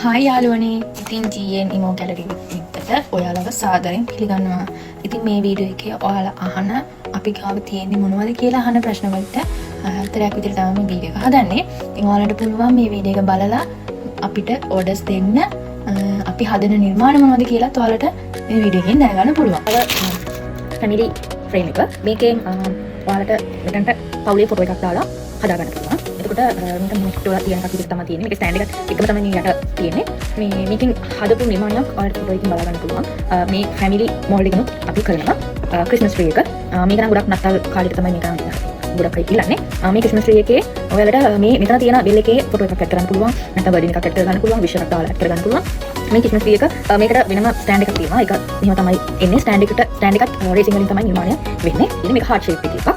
Hi යාළුවනේ. ඉතින් GN ඉමෝ gallery එකට ඔයාලව සාදරයෙන් පිළිගන්නවා. ඉතින් මේ වීඩියෝ එකේ ඔයාලා අහන අපි ගාව තියෙන්නේ මොනවද කියලා අහන ප්‍රශ්න වලට උත්තරයක් විදිහට තමයි මේ වීඩියෝ එක හදන්නේ. ඉතින් ඔයාලට පුළුවන් මේ වීඩියෝ එක බලලා අපිට ඕඩර්ස් දෙන්න අපි හදන නිර්මාණ මොනවද කියලා ඔයාලට මේ වීඩියෝ එකෙන් දැනගන්න පුළුවන්. ෆැමිලි ෆ්‍රේම් එක මේකෙන් ඔයාලට මෙතනට පවුලේ ෆොටෝ එකක් දාලා හදාගන්න පුළුවන්. එතකොට මේක මොනිටර් තියෙන එකක් විදිහට තමයි තියෙන්නේ. මේක ස්ටෑන්ඩ් එකත් එකම තමයි මේ යට තියෙන්නේ. මේකෙන් හදපු නිර්මාණයක් ඔයාලට ෆොටෝ එකකින් බලා ගන්න පුළුවන්. මේ ෆැමිලි මෝල්ඩ් එකනොත් අපි කරනවා ක්‍රිස්මස් ට්‍රී එක. මේක නම් ගොඩක් නත්තල් කාලෙට තමයි මේක ගොඩක් අය ඉල්ලන්නේ. මේ ක්‍රිස්මස් ට්‍රී එකේ ඔයාලට මේ මෙතන තියෙන බෙල් එකේ ෆොටෝ එකක් ඇඩ් කරන්න පුළුවන්. නැත්නම් බර්ඩන් එකක් ඇඩ් කරගන්න පුළුවන්. විශ් එකක් දාලා ඇඩ් කරගන්න පුළුවන්. මේ ක්‍රිස්මස් ට්‍රී එක මේකට වෙනම ස්ටෑන්ඩ් එකක් තියෙනවා. ඒක මෙහෙම තමයි එන්නේ. ස්ටෑන්ඩ් එකත් රේසින් වලින් තමයි නිර්මාණය වෙන්නේ. ඉතින් මේක හાર્ට් ෂේප් එකක්.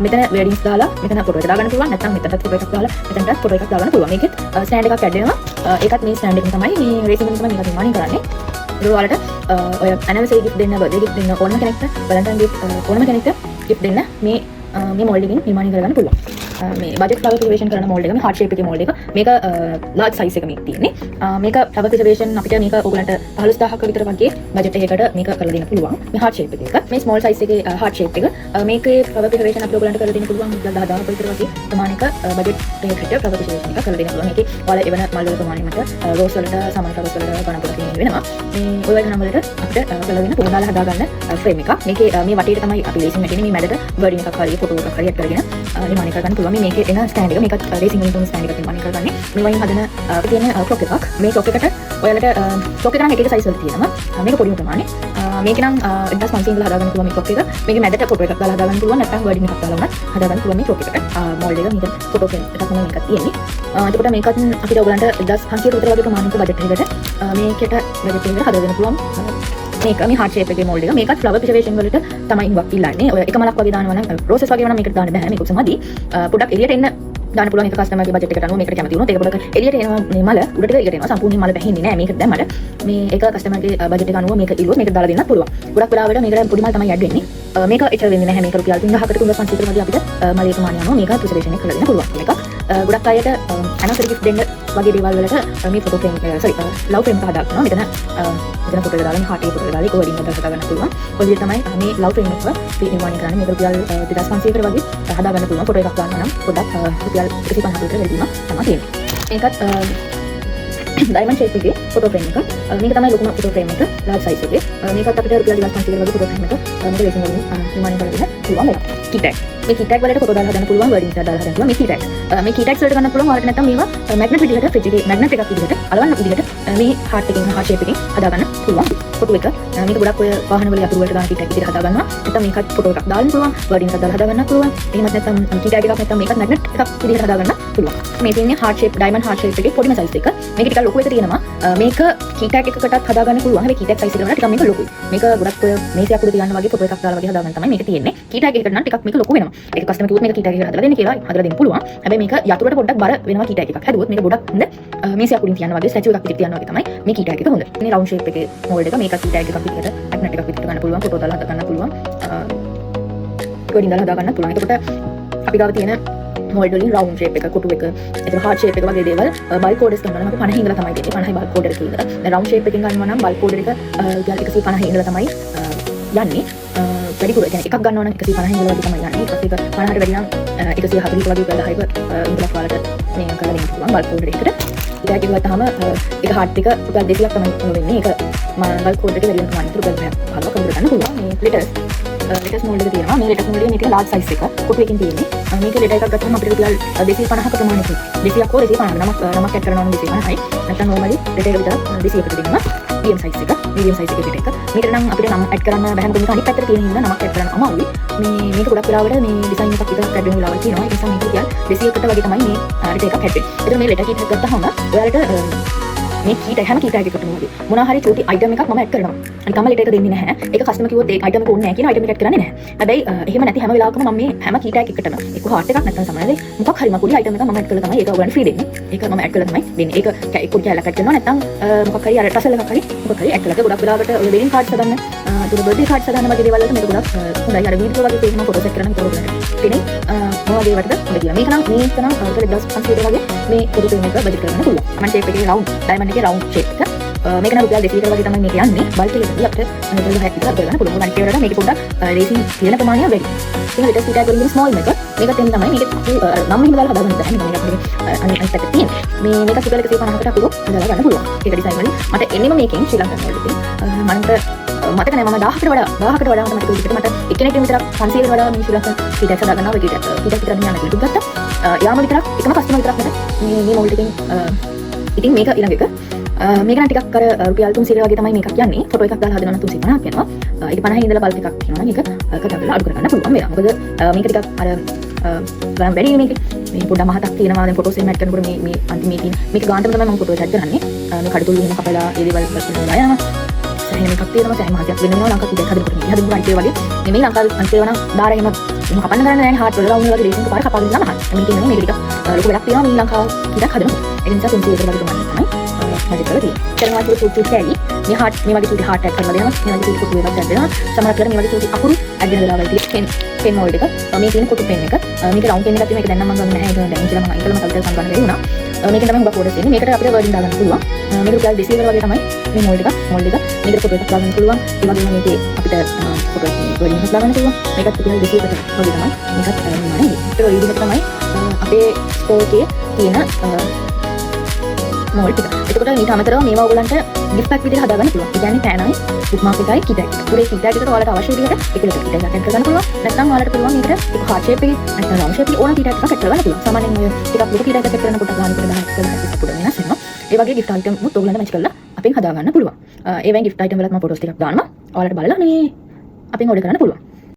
මෙතන වෙඩින්ස් දාලා මෙතන ෆොටෝ එක දාගන්න පුළුවන්. නැත්නම් මෙතනට ෆොටෝ එකක් දාලා මෙතනට ෆොටෝ එකක් දාගන්න පුළුවන්. මේකෙත් ස්ටෑන්ඩ් එකක් ඇඩ් වෙනවා. ඒකත් මේ ස්ටෑන්ඩ් එකෙන් තමයි මේ රේසින් වලින් තමයි මේක නිර්මාණය කරන්නේ. ඒක ඔයාලට ඔය ඇනිවර්සරි ගිෆ්ට් දෙන්න, බර්ත්ඩේ ගිෆ්ට් දෙන්න, ඕනම කෙනෙක්ට වැලන්ටයින් ගිෆ්ට් ඕනම කෙනෙක්ට ගිෆ්ට් දෙන්න මේ මෝල්ඩ් එකෙන් නිර්මාණය කරගන්න පුළුවන්. මේ බජට් ෆ්ලවර් ප්‍රිසර්වේෂන් කරන මෝල්ඩ් එක මේ හાર્ට් ෂේප් එකේ මෝල්ඩ් එක. මේක ලාර්ජ් සයිස් එක මේක තියෙන්නේ. මේක ෆ්ලවර් ප්‍රිසර්වේෂන් අපිට මේක ඕගලන්ට 15000ක විතර වගේ බජට් එකකට මේක කරලා දෙන්න පුළුවන්. මේ හાર્ට් ෂේප් එක. මේ ස්මෝල් සයිස් එකේ හાર્ට් ෂේප් එක. මේකේ ෆ්ලවර් ප්‍රිසර්වේෂන් අපිට ඕගලන්ට කරලා දෙන්න පුළුවන් 10000ක විතර වගේ ප්‍රමාණයක බජට් එකකට ෆ්ලවර් ප්‍රිසර්වේෂන් එක කරලා දෙන්න පුළුවන්. මේකේ ඔයාලා එවන මල් වල ප්‍රමාණය මත රෝස් වලට සමහර ෆ්ලවර්ස් වලට ගණන් පොත තියෙන වෙනවා. මේ ඔය වගේ නම් වලට අපිට කරලා දෙන්න පුරාලා හදාගන්න ෆ්‍රේම් එකක්. මේකේ මේ වටේට තමයි අපි ලේසින් වැටෙන්නේ. මේ මැදට බර්ඩින් එකක් හරිය ෆොටෝ එකක් හරිය ඇඩ් කරගෙන නිර්මාණය කරගන්න පුළුවන්. මේකේ එන ස්ටෑන්ඩ් එක මේකත් රේසින් වලින් තුන ස්ටෑන්ඩ් එකක් නිර්මාණය කරගන්නේ. මේ වයින් හදන තියෙන ක්ලොක් එකක්. මේ ක්ලොක් එකට ඔයාලට ක්ලොක් එක නම් එක එක සයිස් වල තියෙනවා. මේක පොඩිම ප්‍රමාණය. මේක නම් 1500 ඉඳලා හදාගන්න පුළුවන් මේ ක්ලොක් එක. මේකේ මැදට ෆොටෝ එකක් දාලා හදාගන්න පුළුවන්. නැත්නම් බර්ඩින් එකක් දාලා උනත් හදාගන්න පුළුවන් මේ ක්ලොක් එකට. මෝල්ඩ් එක මේක ෆොටෝ ෆ්‍රේම් එකක් තමයි මේකත් තියෙන්නේ. එතකොට මේකත් අපිට ඔයගලන්ට 1500 විතර වගේ ප්‍රමාණයක බජට් එකකට මේකට බජට් එකකට හදාගන්න පුළුවන්. මේක මේ හાર્ට් ෂේප් එකේ මෝල්ඩ් එක. මේකත් ෆ්ලවර් ප්‍රිසර්වේෂන් වලට තමයි ඉවක් ඉල්ලන්නේ. ඔය එක මලක් වගේ දානවා නම් රෝසස් වගේ වුණා මේකට දාන්න බෑ. මේක උසමදී පොඩ්ඩක් එළියට එන්න දාන්න පුළුවන්. එක කස්ටමර්ගේ බජට් එකට අනුව මේකට කැමති වුණොත් ඒක පොඩ්ඩක් එළියට එනවා. මේ මල උඩට එළියට එනවා. සම්පූර්ණයෙන් මල බැහැන්නේ නෑ. මේක දැම්මට මේ එක කස්ටමර්ගේ බජට් එක අනුව මේක ඉල්ලුවොත් මේක දාලා දෙන්නත් පුළුවන්. ගොඩක් වෙලාවට මේකට පොඩි මල් තමයි ඇඩ් වෙන්නේ. මේක එච්චර වෙන්නේ නැහැ. මේක රුපියල් 3000කට 3500 කට වගේ අපිට මලේ ප්‍රමාණය අනුව මේක ප්‍රිසර්වේෂන් එක කරලා දෙන්න පුළුවන්. මේක ගොඩක් අයට ඇනිවර්සරි ගිෆ්ට් දෙන්න වගේ දේවල් වලට මේ ෆොටෝ ෆ්‍රේම් ලව් ෆ්‍රේම් එක හදාගන්නවා. මෙතන ෆොටෝ එක දාලා මේ හાર્ට් එක ෆොටෝ එක දාලා ඒක වෙඩින් එකක් හදාගන්න පුළුවන්. ඔය විදිහට තමයි මේ ලව් ෆ්‍රේම් එක නිර්මාණය කරන්නේ. මේක රුපියල් 2500 කට වගේ හදාගන්න පුළුවන්. ෆොටෝ එකක් ගන්නවා නම් පොඩ්ඩක් රුපියල් 150කට විතර වෙදීමක් තමයි තියෙන්නේ. මේකත් ඩයමන්ඩ් ෂේප් එකේ ෆොටෝ ෆ්‍රේම් එක. මේක තමයි ලොකුම ෆොටෝ ෆ්‍රේම් එක ලාර්ජ් සයිස් එකේ. මේකත් අපිට රුපියල් 2500 වගේ ෆොටෝ ෆ්‍රේම් එක මේක රේසින් වලින් නිර්මාණය කරලා පුළුවන් මේක. කී ටැග්. මේ කී ටැග් වලට ෆොටෝ දාලා හදන්න පුළුවන්. වර්ඩින්ස් දාලා හදන්න පුළුවන්. මේ කී ටැග්. මේ කී ටැග්ස් වලට ගන්න පුළුවන්. ඔයාලට නැත්නම් මේවා මැග්නට් විදිහට ෆ්‍රිජ් එකේ මැග්නට් එකක් විදිහට අලවන්න විදිහට මේ හાર્ට් එකකින් හાર્ට් ෂේප් එකකින් හදාගන්න පුළුවන්. ෆොටෝ එක. මේක ගොඩක් ඔය වාහන වල යතුරු වලට දාන කී ටැග් විදිහට හදාගන්නවා. නැත්නම් මේකත් ෆොටෝ එකක් දාන්න පුළුවන්. වර්ඩින්ස් දාලා හදාගන්න පුළුවන්. එහෙමත් නැත්නම් කී ටැග් එකක් නැත්නම් මේකත් මැග්නට් එකක් විදිහට හදාගන්න පුළුවන්. මේ තියෙන්නේ heart shape diamond heart shape එකේ පොඩිම සයිස් එක. මේක ටිකක් ලොකු එක තියෙනවා. මේක කී ටැග් එකකටත් හදාගන්න පුළුවන්. හැබැයි කී ටැග් සයිස් එක වල ටිකක් මේක ලොකුයි. මේක ගොඩක් ඔය මේසයක් උඩ තියන්න වගේ ෆොටෝ එකක් දාලා වගේ හදාගන්න තමයි මේක තියෙන්නේ. කී ටැග් එකකට නම් ටිකක් මේක ලොකු වෙනවා. ඒක කස්ටමර් කිව්වොත් මේක කී ටැග් එකකට හදලා දෙන්න කියලා හදලා දෙන්න පුළුවන්. හැබැයි මේක යතුරට පොඩ්ඩක් බර වෙනවා කී ටැග් එකක්. හැදුවොත් මේක ගොඩක් හොඳ මේසයක් උඩින් තියන්න වගේ ස්ටැචු එකක් විදිහට තියන්න වගේ තමයි මේ කී ටැග් එක හොඳ. මේ රවුන්ඩ් ෂේප් එකේ මෝල්ඩ් එක මේක කී ටැග් එකක් විදිහට මැග්නට් එකක් විදිහට ගන්න පුළුවන්. ෆොටෝ දාලා හදා ගන්න පුළුවන්. ගොඩින් දාලා හදා ගන්න පුළුවන්. එතකොට අපි ගාව තියෙන මෝල්ඩ් වලින් රවුන්ඩ් ෂේප් එක, කොටු එක, එතකොට හાર્ට් ෂේප් එක වගේ දේවල් බල්ක් ඕඩර්ස් කරනවා නම් අපි 50 ඉඳලා තමයි දෙන්නේ. 50යි බල්ක් ඕඩර් එක ඉඳලා. දැන් රවුන්ඩ් ෂේප් එකකින් ගන්නවා නම් බල්ක් ඕඩර් එක 150 ඉඳලා තමයි යන්නේ. වැඩිපුර කියන්නේ එකක් ගන්නවා නම් 150 ඉඳලා වගේ තමයි යන්නේ. ඊට පස්සේ ඒක 50ට වැඩි නම් 140ක වගේ 10ක ඉඳලා වලට මේ කරලා දෙන්න පුළුවන් බල්ක් ඕඩර් එකකට. ඊට ගිහුවාම ඒක හાર્ට් එක රුපියල් 200ක් තමයි වෙන්නේ. ඒක බල්ක් ඕඩර් එකේ වැඩි ප්‍රමාණයක් රුපියල් 15ක් කවුරු ගන්න පුළුවන්. මේ ලෙටස් මෝල්ඩ් එක තියෙනවා. මේ ලෙටස් මෝල්ඩ් එකේ මේක ලාර්ජ් සයිස් එක. කොටු එකකින් තියෙන්නේ. මේක ලෙටර් එකක් ගත්තම අපිට රුපියල් 250ක ප්‍රමාණයක 200ක් හෝ 250 නමක් ඇඩ් කරනවා නම් 250යි. නැත්නම් නෝමලි ලෙටර් එක විතර 200කට දෙනවා. මීඩියම් සයිස් එක. මීඩියම් සයිස් එකේ ලෙටර් එක. මේකට නම් අපිට නම් ඇඩ් කරන්න බෑ. මොකද මේක අනිත් පැත්තට තියෙන හින්දා නමක් ඇඩ් කරන්න අමාරුයි. මේක ගොඩක් වෙලාවට මේ ඩිසයින් එකක් විතර ඇඩ් වෙන වෙලාවල් තියෙනවා. ඒ නිසා මේක රුපියල් 200කට වගේ තමයි මේ ලෙටර් එකක් ඇඩ් වෙන්නේ. ඒතර මේ ලෙටර් කීට් එක ගත්තාම ඔයාලට මේ කී ටැග් හැම කී ටැග් එකකටම වගේ මොනවා හරි චූටි අයිටම් එකක් මම ඇඩ් කරනවා. අනිකම ලෙටර් එක දෙන්නේ නැහැ. ඒක කස්ටමර් කිව්වොත් ඒ අයිටම් එක ඕනේ නැහැ කියන අයිටම් එක ඇඩ් කරන්නේ නැහැ. හැබැයි එහෙම නැති හැම වෙලාවකම මම මේ හැම කී ටැග් එකකටම එක්ක හાર્ට් එකක් නැත්නම් සමහරවිට මොකක් හරි මකුලි අයිටම් එකක් මම ඇඩ් කරලා තමයි ඒක ඔයගොල්ලන්ට ෆ්‍රී දෙන්නේ. ඒක මම ඇඩ් කරලා තමයි දෙන්නේ. ඒක එක්ක කැලක් ඇඩ් කරනවා නැත්නම් මොකක් හරි අර ටසල් එකක් හරි මොකක් හරි ඇඩ් කරලා ගොඩක් වෙලාවට ඔය වෙඩින් කාඩ්ස් හදන්න ඒක බර්ත්ඩේ කාඩ්ස් හදන්න වගේ දේවල් වලට මේක ගොඩක් හොඳයි. අර වීඩියෝ වගේ පේනවා ෆොටෝස් එක් කරන්න විතර ඔයගොල්ලන්ට. ඉතින් මොනවා දේවල්ටද හොඳ කියලා. මේක නම් රුපියල් 1500 වගේ මේ පොදු ෆ්‍රේම් එක බජට් කරගන්න පුළුවන්. ඩයමන්ඩ් ෂේප් එකේ රවුන්ඩ් ඩයමන්ඩ් එකේ රවුන්ඩ් ෂේප් එක මේක නම් රුපියල් 200 වගේ තමයි මේක යන්නේ. බල්ක් එකේදී අපිට 1000ක් විතර කරගන්න පුළුවන්. ගණන් කියවරට මේක පොඩ්ඩක් රේසින් තියෙන ප්‍රමාණය වැඩි. ඉතින් ඊට පස්සේ ටැග් වලින් ස්මෝල් එක මේකත් එන්නේ තමයි මේක නම් මෙහෙම දාලා හදාගන්න බෑ. මේක අපිට අනිත් පැත්තට තියෙන. මේක රුපියල් 150කට අකුරු හදාලා ගන්න පුළුවන්. ඒක ඩිසයින් වලින් මට එන්නේම මේකෙන් ශ්‍රී ලංකන් වලදී. මට මතක නෑ මම 1000කට වඩා මට කිව්වට මට එක්කෙනෙක් විතරක් 500කට වඩා මේ ශ්‍රී ලංකන් ටැග්ස් හදාගන්නවා වගේ ටැග්ස් විතර යන කෙනෙක් ගත්තා. යාම විතරක් එකම කස්ටමර් විතරක් මට මේ මොල්ඩ් එකෙන් ඉතින් මේක ඊළඟ එක මේක නම් ටිකක් අර රුපියල් 300 වගේ තමයි මේකක් යන්නේ. ෆොටෝ එකක් දාලා හදනවා නම් 350ක් යනවා. ඒක 50 ඉඳලා බල්ක් එකක් කියනවා. මේක කඩලා අඩු කරගන්න පුළුවන් වෙනවා. මොකද මේක ටිකක් අර ගාන වැඩි මේක. මේ පොඩ්ඩක් මහතක් තියෙනවා. දැන් ෆොටෝස් එන්න ඇඩ් කරනකොට මේ අන්තිමේ තියෙන මේක ගානටම තමයි මම ෆොටෝ එකක් කරන්නේ. මේ කඩතුළු එහෙම කපලා ඒ දේවල් වලට දානවා. සෑහෙන එකක් තියෙනවා. සෑහෙන මහතක් වෙනවා. ලංකාවේ ඉතින් හදනකොට මේ හදන අයිටේ වගේ නෙමෙයි ලංකාවේ අන්තිම නම් දාර එහෙම කපන්න කරන්නේ නැහැ. හાર્ට් වල රවුන්ඩ් වගේ රේසින් පාර කපාගෙන යනවා. මම කියන්නේ මේක ටිකක් ලොකු වැඩක් තියෙනවා. මේ ලංකාව ටිකක් හදනකොට. ඒ නිසා 300 වගේ තමයි මැජික් කරලා තියෙන්නේ. කරනවා කියලා චූටි කෑලි මේ හાર્ට් මේ වගේ චූටි හાર્ට් ඇඩ් කරලා දෙනවා. මේ වගේ චූටි කොටු එකක් ඇඩ් දෙනවා. සමහර කරලා මේ වගේ චූටි අකුරු ඇඩ් වෙන වෙලාවල් තියෙන පෙන් මොල්ඩ් එක. මේ තියෙන කොටු පෙන් එක. මේක රවුන්ඩ් පෙන් එකක් තියෙනවා. ඒක දැන් නම් මම ගන්න නැහැ. ඒක දැන් ඉතලම ඉතලම ගන්න බැරි වුණා. මේකෙන් තමයි හුඟක් ඕඩර්ස් එන්නේ. මේකට අපිට වර්ඩින් දාගන්න පුළුවන්. මේක රුපියල් 200 වගේ තමයි මේ මොල්ඩ් එක. මේකට ෆොටෝ එකක් දාගන්න පුළුවන්. ඒ වගේම මේකේ අපිට ෆොටෝ එකක් වර්ඩින් එකක් දාගන්න පුළුවන්. මේකත් රුපියල් 200කට වගේ තමයි. මේකත් නෑ. ඒක විදිහට තමයි අපේ ස්ටෝර් එකේ තියෙන මොල්ඩ් එක. එතකොට ඊට අමතරව මේවා ඔයගලන්ට gift pack විදිහට හදාගන්න පුළුවන්. ඒ කියන්නේ පෑනයි, bookmark එකයි, key tag. පුරේ key tag එකට ඔයාලට අවශ්‍ය විදිහට එක එක key tag එකක් add කරගන්න පුළුවන්. නැත්නම් ඔයාලට පුළුවන් මේකට එක heart shape එකේ, නැත්නම් round shape එකේ ඕන key tag එකක් add කරගන්න පුළුවන්. සාමාන්‍යයෙන් ඔය ටිකක් ලොකු key tag එකක් add කරනකොට ගානකට 10ක් පොඩ වෙනස් වෙනවා. ඒ වගේ gift item මුත් ඔයගලන්ට match කරලා අපෙන් හදාගන්න පුළුවන්. ඒ වගේ gift item වලත් මම photos ටිකක් දානවා. ඔයාලට බලලා මේ අපෙන් order කරන්න පුළුවන්.